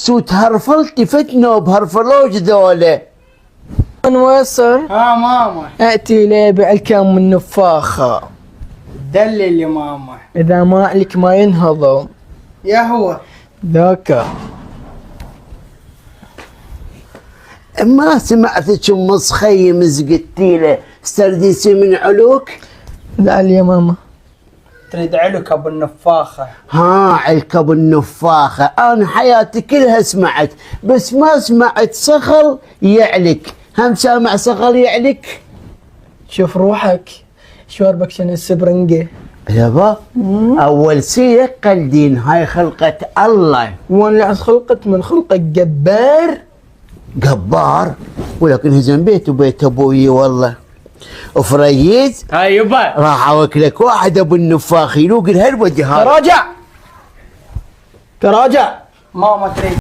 سوت هرفلتي فتنة بهرفلوج ذولا. ويصل ها ماما اتي لي بعلكم من نفاخه دلل يا ماما. اذا ما لك ما ينهضوا يا هو ذاك. ما سمعتك ام صخيم زقتي له استرديسي من علوك؟ لا يا ماما. تريد علك ابو النفاخه. ها علك ابو النفاخة، انا حياتي كلها سمعت بس ما سمعت صخل يعلك. هم سامع صخل يعلك؟ شوف روحك شوربك شنو السبرنجة. يابا اول سيرة قلدين هاي خلقة الله. وانا خلقت من خلقك جبار. جبار ولكن هزم بيته بيت ابوي والله. وفريز هاي يبا راح اوكلك واحد ابو النفاخ يلوق الهالوجه هذا. تراجع تراجع. ماما تريد